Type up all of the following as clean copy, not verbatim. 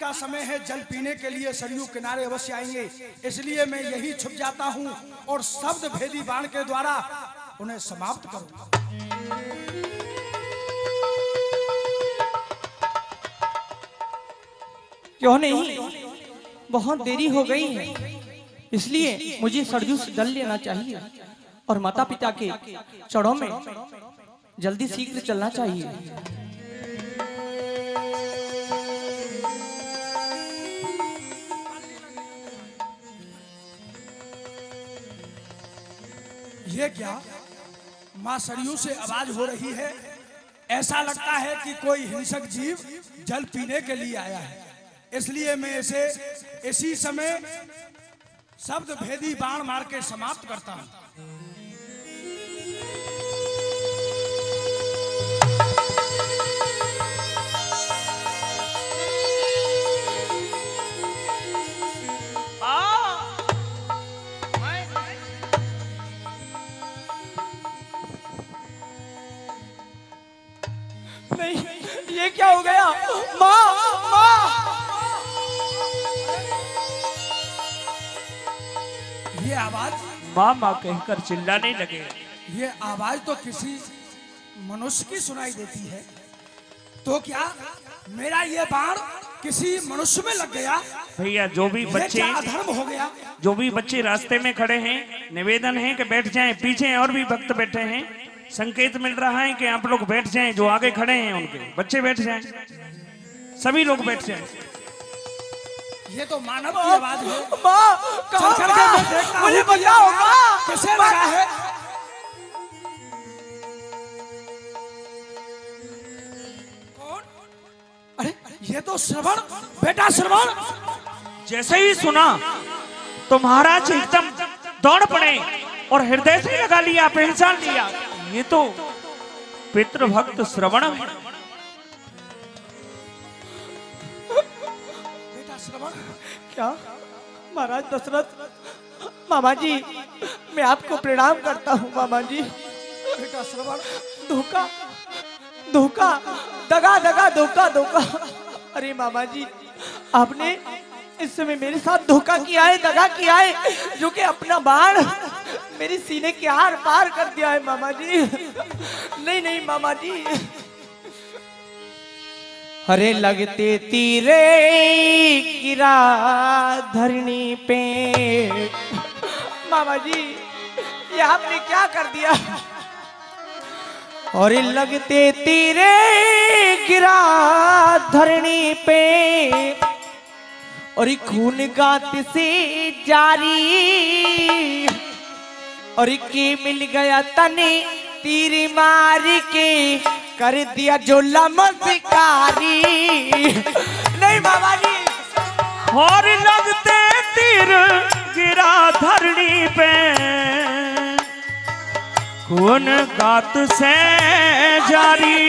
का समय है, जल पीने के लिए सरयू किनारे अवश्य आएंगे, इसलिए मैं यही छुप जाता हूँ और शब्द भेदी बाण के द्वारा उन्हें समाप्त करूंगा। क्यों नहीं, बहुत देरी हो गई है, इसलिए मुझे सरयू से जल लेना चाहिए और माता पिता के चरणों में जल्दी शीघ्र चलना चाहिए। ये क्या मां सरयू से आवाज हो रही है? ऐसा लगता है कि कोई हिंसक जीव जल पीने के लिए आया है, इसलिए मैं इसे इसी समय शब्द भेदी बाण मार के समाप्त करता हूं। नहीं, ये क्या हो गया? माँ, माँ! ये आवाज माँ माँ कहकर चिल्लाने लगे। ये आवाज तो किसी मनुष्य की सुनाई देती है, तो क्या मेरा ये बाण किसी मनुष्य में लग गया? भैया जो भी बच्चे, क्या अधर्म हो गया? जो भी बच्चे रास्ते में खड़े हैं, निवेदन है कि बैठ जाएं। पीछे और भी भक्त बैठे हैं, संकेत मिल रहा है कि आप लोग बैठ जाएं। जो आगे खड़े हैं उनके बच्चे बैठ जाएं, सभी लोग बैठ जाएं। ये तो मानव की आवाज है। माँ, चल चल के मैं देखता हूं, मुझे बचाओ माँ! किसे लगा है? कौन? अरे ये तो श्रवण, बेटा श्रवण। जैसे ही सुना तो महाराज एकदम दौड़ पड़े और हृदय से लगा लिया, पहचान लिया, ये तो पितृभक्त श्रवण है। बेटा श्रवण, क्या महाराज दशरथ? मामा जी, मैं आपको प्रणाम करता हूँ मामा जी। बेटा श्रवण, धोखा, धोखा, दगा दगा, धोखा धोखा। अरे मामा जी, आपने इस समय मेरे साथ धोखा किया है, दगा किया है, जो कि अपना बाण मेरी सीने के आर पार कर दिया है मामा जी। नहीं नहीं मामा जी। अरे लगते तीरे गिरा धरनी पे। मामा जी, ये आपने क्या कर दिया? और लगते तीरे गिरा धरनी पे, और खून गात से जारी, और के मिल गया तने तीर मार के कर दिया जो लमस्कारी। नहीं मामा जी। और लगते तीर गिरा धरनी पे, खून गात से जारी,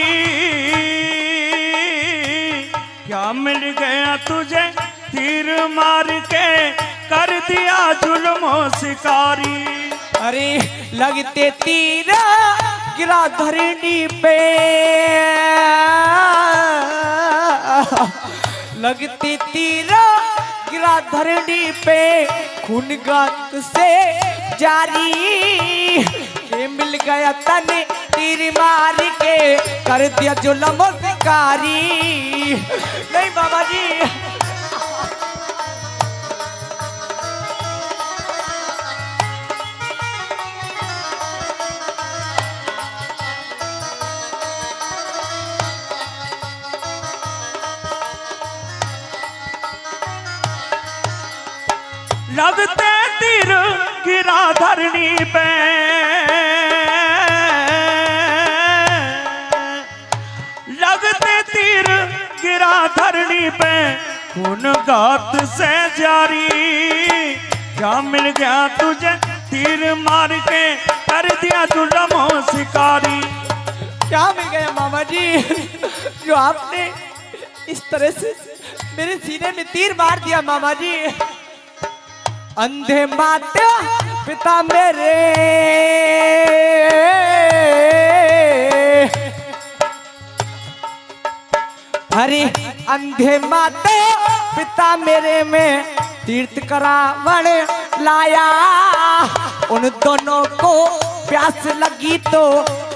क्या मिल गया तुझे तीर मार के कर दिया जुल्मो शिकारी। अरे लगते तीर गिरा धरनी पे, लगते तीर गिरा धरनी पे, खून गात से जारी, के मिल गया तने तीर मार के कर दिया जुल्म शिकारी। नहीं बाबा जी। लगते तीर गिरा धरनी पे, लगते तीर गिरा धरनी पे, खून गात से जारी, क्या मिल गया तुझे तीर मार के कर दिया जुल्म शिकारी। क्या मिल गया मामा जी, जो आपने इस तरह से मेरे सीने में तीर मार दिया मामा जी। अंधे माता पिता मेरे, अरे अंधे माता पिता मेरे में तीर्थ करावण लाया। उन दोनों को प्यास लगी तो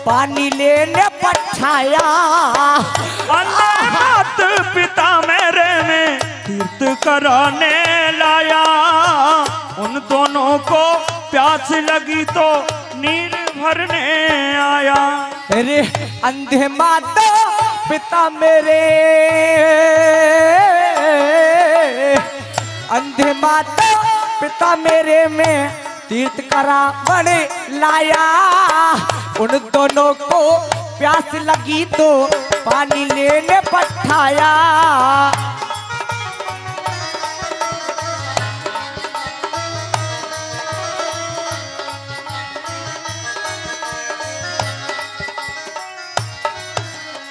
पानी लेने पठाया। अंधे मात पिता मेरे में तीर्थ कराने लाया। उन दोनों को प्यास लगी तो नीर भरने आया। अरे अंधे माता पिता मेरे, अंधे माता पिता मेरे में तीर्थ करावण लाया। उन दोनों को प्यास लगी तो पानी लेने पठाया।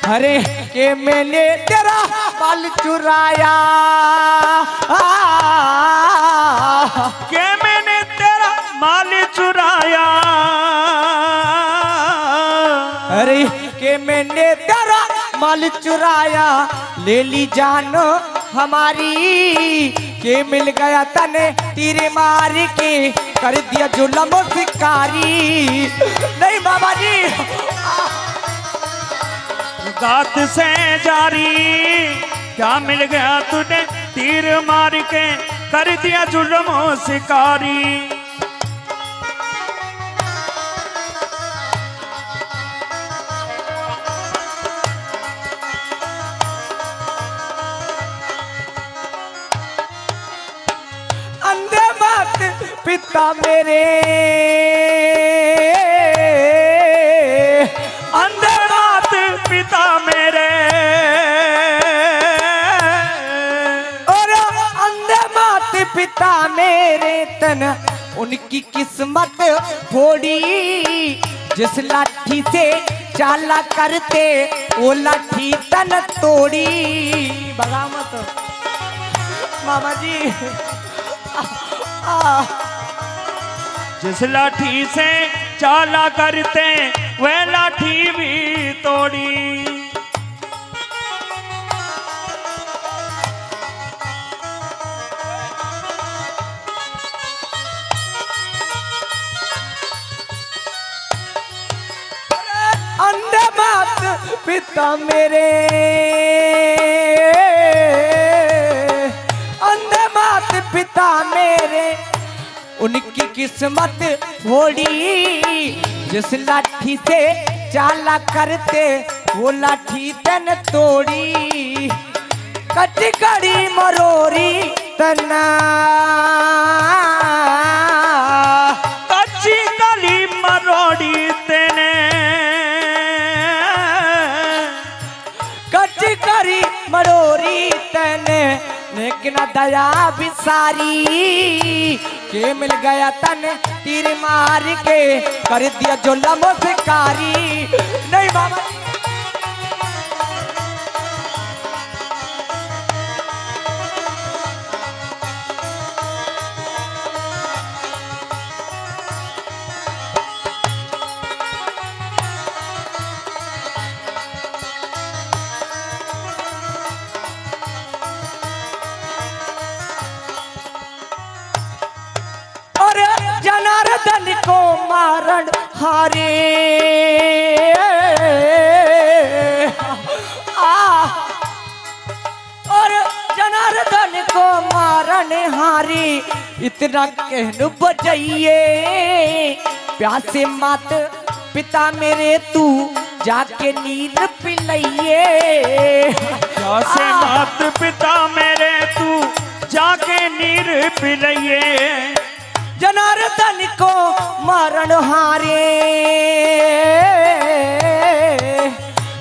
अरे के मैंने तेरा माल चुराया, के मैंने तेरा माल चुराया। अरे के मैंने तेरा माल चुराया, ले ली जान हमारी। के मिल गया तने तीर मार के, कर दिया जुल्म शिकारी। नहीं बाबा जी, गात से जारी क्या मिल गया तुझे, तीर मार के कर दिया जुल्म शिकारी। अंधे मात पिता मेरे, अंधे मात पिता मेरे, और अंधे मात पिता मेरे तन उनकी किस्मत फोड़ी। जिस लाठी से चाला करते वो लाठी तन तोड़ी। बगावत मामा जी, जिस लाठी से चाला करते वह लाठी भी तोड़ी। अंधे मात पिता मेरे, अंधे मात पिता मेरे उनकी किस्मत फोड़ी। जिस लाठी से चाला करते वो लाठी तन तोड़ी। कटी कड़ी मरोरी तना, कच्ची गली मरोड़ी तेने, कटी कड़ी मरोरी तने, लेकिन दया बिसारी। के मिल गया तन तीर मार के, कर दिया जुल्म शिकारी। नहीं बाबा, और जनार्दन को मारण हारे। और जनार्दन को मारण हारी, इतना कहन बजाइए। प्यासे मात पिता मेरे तू जाके नीर पिलाइए। प्यासे मात पिता मेरे तू जाके नीर पिलाइए। जनार्दन को मारण हारे,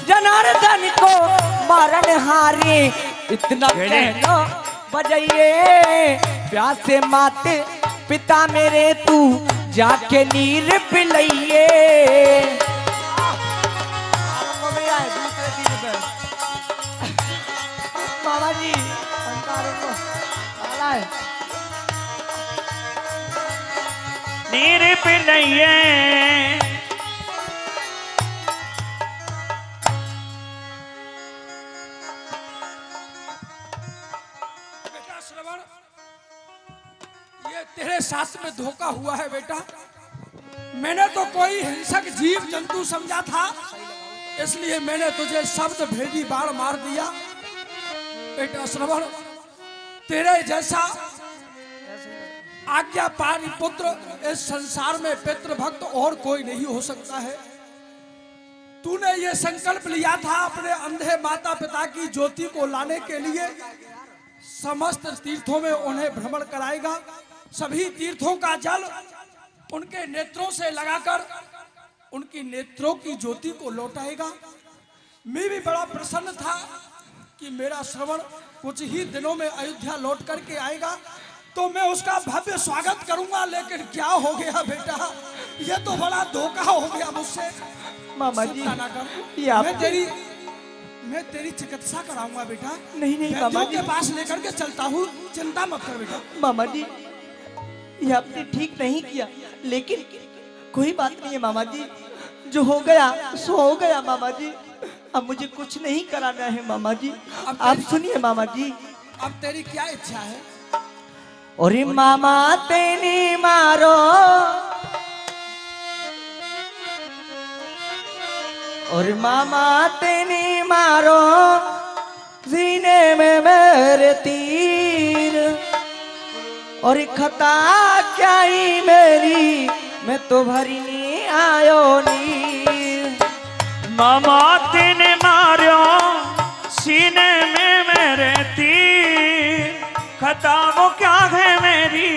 जनार्दन को मारण हारे, इतना कहना बजाइए। प्यासे माते पिता मेरे तू जाके नीर पिलाइए। बाबा जी नीर पिलाइए। श्रवण, ये तेरे साथ में धोखा हुआ है बेटा। मैंने तो कोई हिंसक जीव जंतु समझा था, इसलिए मैंने तुझे शब्द भेदी बाण मार दिया। बेटा श्रवण, तेरे जैसा आज्ञा पारी पुत्र इस संसार में पितृ भक्त और कोई नहीं हो सकता है। तूने ये संकल्प लिया था अपने अंधे माता पिता की ज्योति को लाने के लिए, समस्त तीर्थों में उन्हें भ्रमण कराएगा, सभी तीर्थों का जल उनके नेत्रों से लगाकर उनकी नेत्रों की ज्योति को लौटाएगा। मैं भी बड़ा प्रसन्न था कि मेरा श्रवण कुछ ही दिनों में अयोध्या लौट करके आएगा, तो मैं उसका भव्य स्वागत करूंगा। लेकिन क्या हो गया बेटा, ये तो बड़ा धोखा हो गया मुझसे। मामा जी, मैं तेरी चिकित्सा कराऊंगा बेटा। नहीं मामा जी, के पास लेकर के चलता हूँ, चिंता मत कर बेटा। मामा जी, ये आपने ठीक नहीं किया, लेकिन कोई बात नहीं है मामा जी, जो हो गया सो हो गया मामा जी। अब मुझे कुछ नहीं कराना है मामा जी। आप सुनिए मामा जी, अब तेरी क्या इच्छा है? अरे मामा तेने मारो, और मामा तेने मारो सीने में मेरे तीर, और खता क्या ही मेरी, मैं तो भरनी आयो नीर। मामा तेने मारो सीने में मेरे तीर, खता वो क्या है मेरी,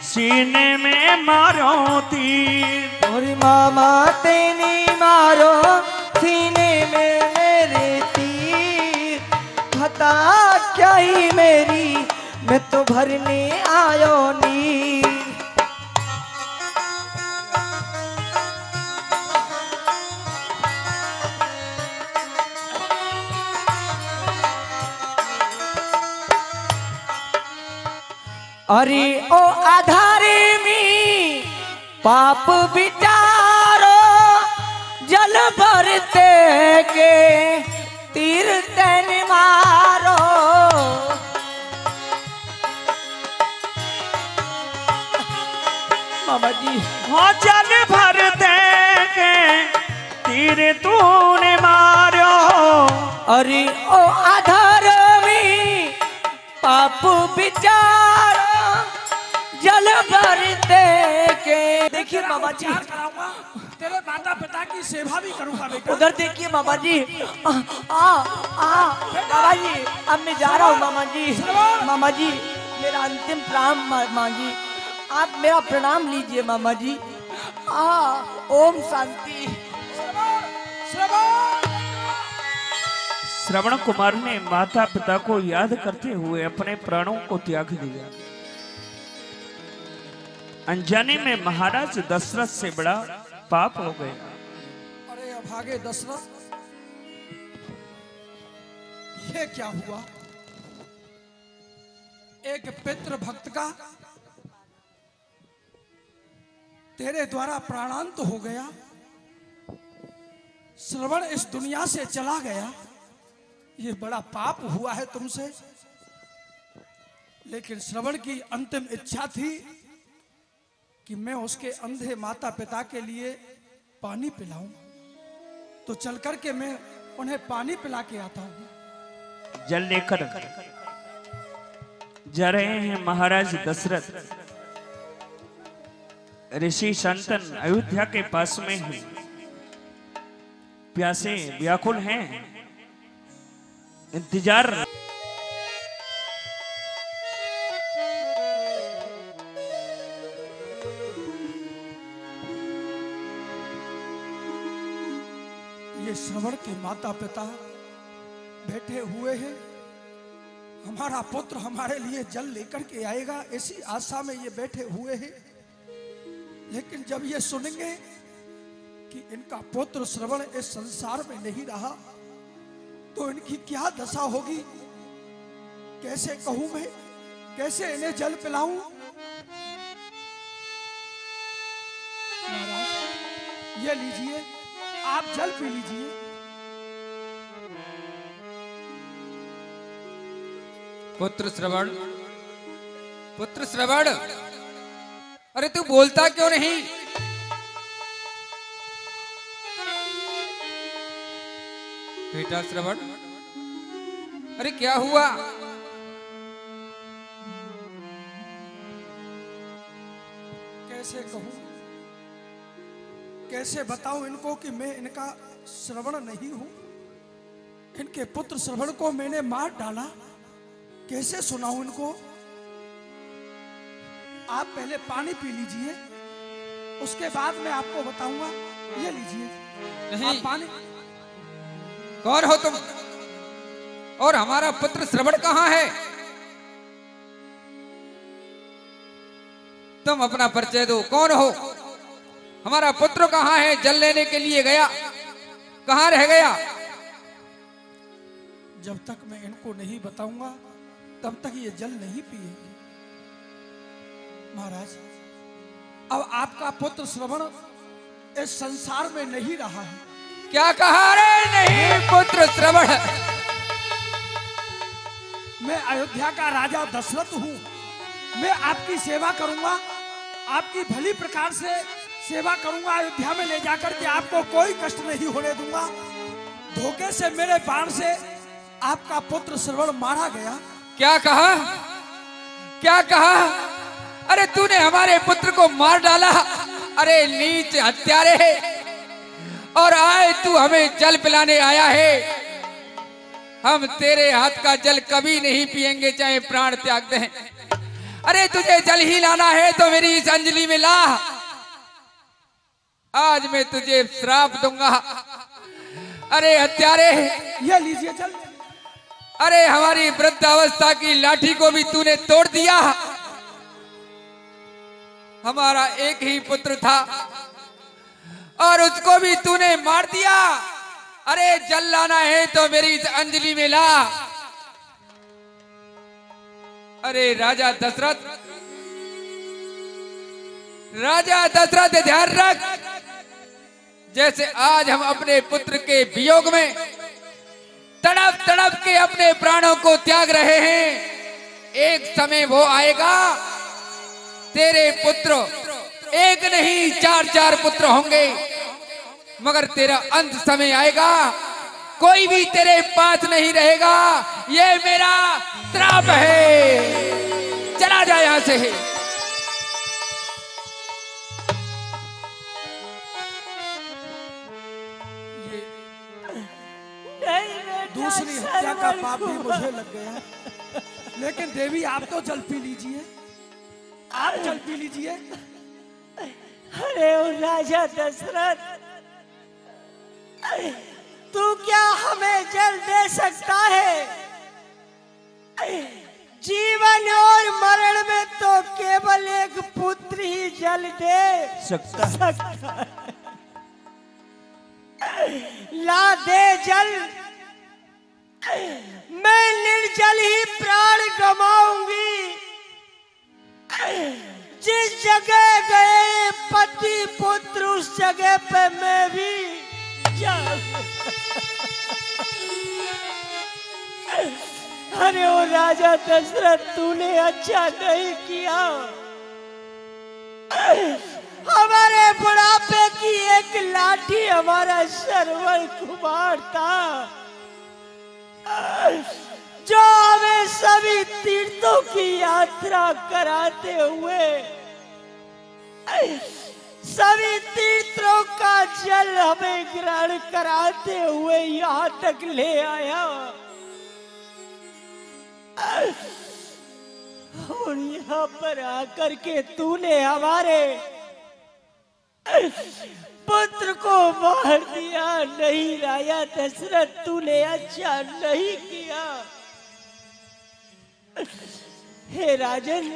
सीने में मारो तीर। और मामा तेने मारो सीने में मेरे तीर, खता क्या ही मेरी, मैं तो भरने आयो नीर। अरे ओ आधारे में पाप विचारो, जल भरते के तीर तन मारो। मामा जी, हाँ जल भरते के तीर तूने मारो। अरे ओ आधार में पाप विचार, जल भरते के। देखिए मामा जी, तेरे माता पिता की सेवा भी करूंगा बेटा। उधर देखिए मामा जी, मामा जी, अब मैं जा रहा हूँ मामा जी। मामा जी, मेरा अंतिम प्रणाम मामा जी, आप मेरा प्रणाम लीजिए मामा जी। ओम शांति। श्रवण कुमार ने माता पिता को याद करते हुए अपने प्राणों को त्याग दिया। अनजाने में महाराज दशरथ से बड़ा पाप हो गया। अरे अभागे दशरथ, ये क्या हुआ? एक पितृ भक्त का तेरे द्वारा प्राणांत हो गया। श्रवण इस दुनिया से चला गया, ये बड़ा पाप हुआ है तुमसे। लेकिन श्रवण की अंतिम इच्छा थी कि मैं उसके अंधे माता पिता के लिए पानी पिलाऊं, तो चल करके मैं उन्हें पानी पिला के आता हूं। जल लेकर जा रहे हैं महाराज दशरथ। ऋषि संतन अयोध्या के पास में हैं, प्यासे व्याकुल हैं, इंतजार। ये श्रवण के माता पिता बैठे हुए हैं, हमारा पुत्र हमारे लिए जल लेकर के आएगा, इसी आशा में ये बैठे हुए हैं। लेकिन जब ये सुनेंगे कि इनका पुत्र श्रवण इस संसार में नहीं रहा, तो इनकी क्या दशा होगी? कैसे कहूं मैं, कैसे इन्हें जल पिलाऊं? महाराज, ये लीजिए, आप जल पी लीजिए। पुत्र श्रवण, पुत्र श्रवण, अरे तू बोलता क्यों नहीं? बेटा श्रवण, अरे क्या हुआ? कैसे कहूं, कैसे बताऊं इनको कि मैं इनका श्रवण नहीं हूं? इनके पुत्र श्रवण को मैंने मार डाला, कैसे सुनाऊं इनको? आप पहले पानी पी लीजिए, उसके बाद मैं आपको बताऊंगा। ये लीजिए। नहीं। आप पानी। कौन हो तुम? और हमारा पुत्र श्रवण कहाँ है? तुम अपना परिचय दो, कौन हो? हमारा पुत्र कहाँ है? जल लेने के लिए गया, कहाँ रह गया? जब तक मैं इनको नहीं बताऊंगा तब तक ये जल नहीं पिएंगे। महाराज, अब आपका पुत्र श्रवण इस संसार में नहीं रहा है। क्या कहा रे? नहीं पुत्र श्रवण। मैं अयोध्या का राजा दशरथ हूं। मैं आपकी सेवा करूंगा, आपकी भली प्रकार से सेवा करूंगा। अयोध्या में ले जाकर के आपको कोई कष्ट नहीं होने दूंगा। धोखे से मेरे बाण से आपका पुत्र श्रवण मारा गया। क्या कहा? क्या कहा? अरे तूने हमारे पुत्र को मार डाला। अरे नीच हत्यारे, और आए तू हमें जल पिलाने आया है। हम तेरे हाथ का जल कभी नहीं पिएंगे, चाहे प्राण त्याग दें। अरे तुझे जल ही लाना है तो मेरी इस अंजलि में ला। आज मैं तुझे श्राप दूंगा। अरे हत्यारे, ये लीजिए जल। अरे हमारी वृद्धावस्था की लाठी को भी तूने तोड़ दिया। हमारा एक ही पुत्र था और उसको भी तूने मार दिया। अरे जल लाना है तो मेरी इस अंजलि में ला। अरे राजा दशरथ, राजा दशरथ ध्यान रख, जैसे आज हम अपने पुत्र के वियोग में तड़प तड़प के अपने प्राणों को त्याग रहे हैं, एक समय वो आएगा तेरे पुत्र एक नहीं चार चार पुत्र होंगे, मगर तेरा अंत समय आएगा कोई भी तेरे पास नहीं रहेगा। ये मेरा श्राप है। चला जा यहां से। दूसरी हत्या का पाप भी मुझे लग गया। लेकिन देवी आप तो जल पी लीजिए, आप जल पी लीजिए। अरे ओ राजा दशरथ, तू क्या हमें जल दे सकता है? जीवन और मरण में तो केवल एक पुत्र ही जल दे सकता है। ला दे जल, मैं निर्जल ही प्राण गमाऊंगी। जिस जगह गए पति पुत्र उस जगह पे मैं भी अरे ओ राजा दशरथ, तूने अच्छा नहीं किया। हमारे बुढ़ापे की एक लाठी हमारा श्रवण कुमार था, जो हमें सभी तीर्थों की यात्रा कराते हुए, सभी तीर्थों का जल हमें ग्रहण कराते हुए यहाँ तक ले आया। और यहाँ पर आकर के तूने हमारे पुत्र को मार दिया। नहीं राजा दशरथ, तूने अच्छा नहीं किया। हे राजन,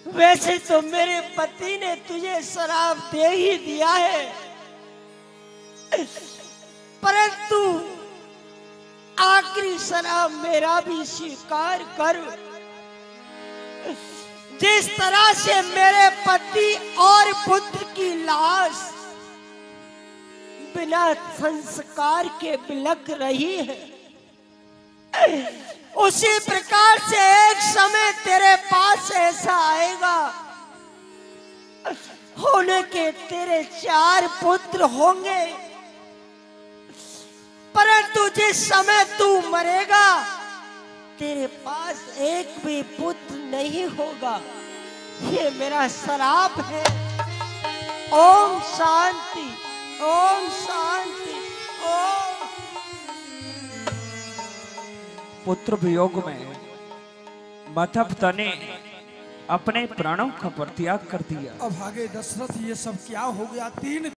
वैसे तो मेरे पति ने तुझे श्राप दे ही दिया है, परंतु आखिरी श्राप मेरा भी स्वीकार कर। जिस तरह से मेरे पति और पुत्र की लाश बिना संस्कार के बिलख रही है, उसी प्रकार से एक समय तेरे पास ऐसा आएगा, होने के तेरे 4 पुत्र होंगे, परंतु जिस समय तू मरेगा तेरे पास एक भी पुत्र नहीं होगा। ये मेरा श्राप है। ओम शांति, ओम शांति, ओम। पुत्र वियोग में माता पिता ने अपने प्राणों का परित्याग कर दिया। अब आगे दशरथ ये सब क्या हो गया? 3